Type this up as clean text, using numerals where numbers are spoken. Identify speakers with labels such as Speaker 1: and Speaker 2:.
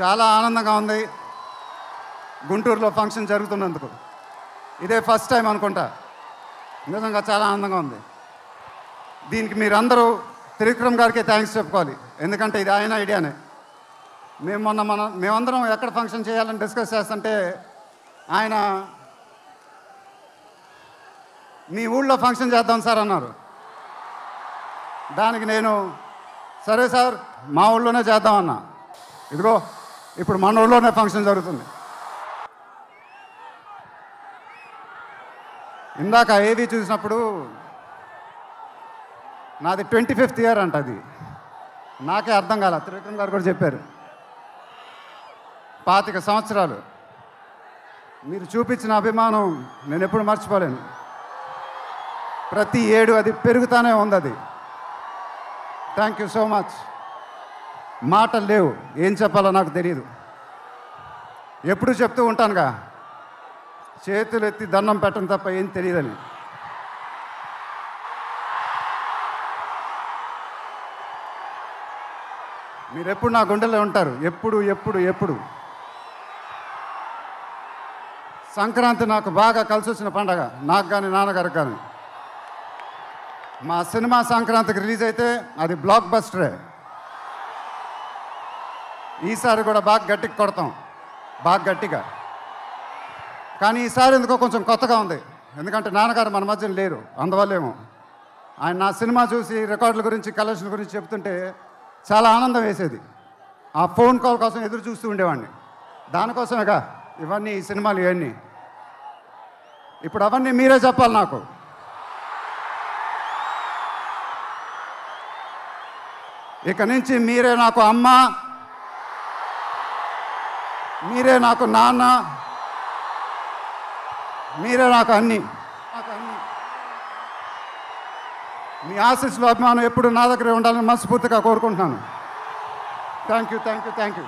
Speaker 1: చాలా ఆనందంగా ఉంది గుంటూరులో ఫంక్షన్ జరుగుతున్నందుకు. ఇదే ఫస్ట్ టైం అనుకుంటా. నిజంగా చాలా ఆనందంగా ఉంది. దీనికి మీరందరూ త్రివిక్రమ్ గారికి థ్యాంక్స్ చెప్పుకోవాలి. ఎందుకంటే ఇది ఆయన ఐడియానే. మేమందరం ఎక్కడ ఫంక్షన్ చేయాలని డిస్కస్ చేస్తుంటే ఆయన మీ ఊళ్ళో ఫంక్షన్ చేద్దాం సార్ అన్నారు. దానికి నేను సరే సార్ మా ఊళ్ళోనే చేద్దామన్నా. ఇదిగో ఇప్పుడు మన ఊళ్ళోనే ఫంక్షన్ జరుగుతుంది. ఇందాక ఏవి చూసినప్పుడు నాది 25th ఇయర్ అంట. అది నాకే అర్థం కాల. త్రివిక్రమ్ గారు కూడా చెప్పారు 25 సంవత్సరాలు. మీరు చూపించిన అభిమానం నేను ఎప్పుడు మర్చిపోలేను. ప్రతి ఏడు అది పెరుగుతూనే ఉంది. అది థ్యాంక్ యూ సో మచ్. మాటలు లేవు, ఏం చెప్పాలో నాకు తెలియదు. ఎప్పుడు చెప్తూ ఉంటానుగా, చేతులు ఎత్తి దండం పెట్టడం తప్ప ఏం తెలియదని. మీరెప్పుడు నా గుండెల్లో ఉంటారు. ఎప్పుడు ఎప్పుడు ఎప్పుడు. సంక్రాంతి నాకు బాగా కలిసి వచ్చిన పండగ, నాకు కానీ నాన్నగారికి కానీ. మా సినిమా సంక్రాంతికి రిలీజ్ అయితే అది బ్లాక్ బస్టరే. ఈసారి కూడా బాగా గట్టిగా కొడతాం, బాగా గట్టిగా. కానీ ఈసారి ఎందుకో కొంచెం కొత్తగా ఉంది. ఎందుకంటే నాన్నగారు మన మధ్యన లేరు, అందువల్లేమో. ఆయన నా సినిమా చూసి రికార్డుల గురించి కలెక్షన్ గురించి చెప్తుంటే చాలా ఆనందం వేసేది. ఆ ఫోన్ కాల్ కోసం ఎదురు చూస్తూ ఉండేవాడిని. దానికోసమేగా ఇవన్నీ, ఈ సినిమాలు ఇవన్నీ. ఇప్పుడు అవన్నీ మీరే చెప్పాలి నాకు. ఇక నుంచి మీరే నాకు అమ్మ, మీరే నాకు నాన్న, మీరే నాకు అన్నీ. మీ ఆశీస్సులు, అభిమానం ఎప్పుడు నా దగ్గరే ఉండాలని మనస్ఫూర్తిగా కోరుకుంటున్నాను. Thank you, thank you, thank you.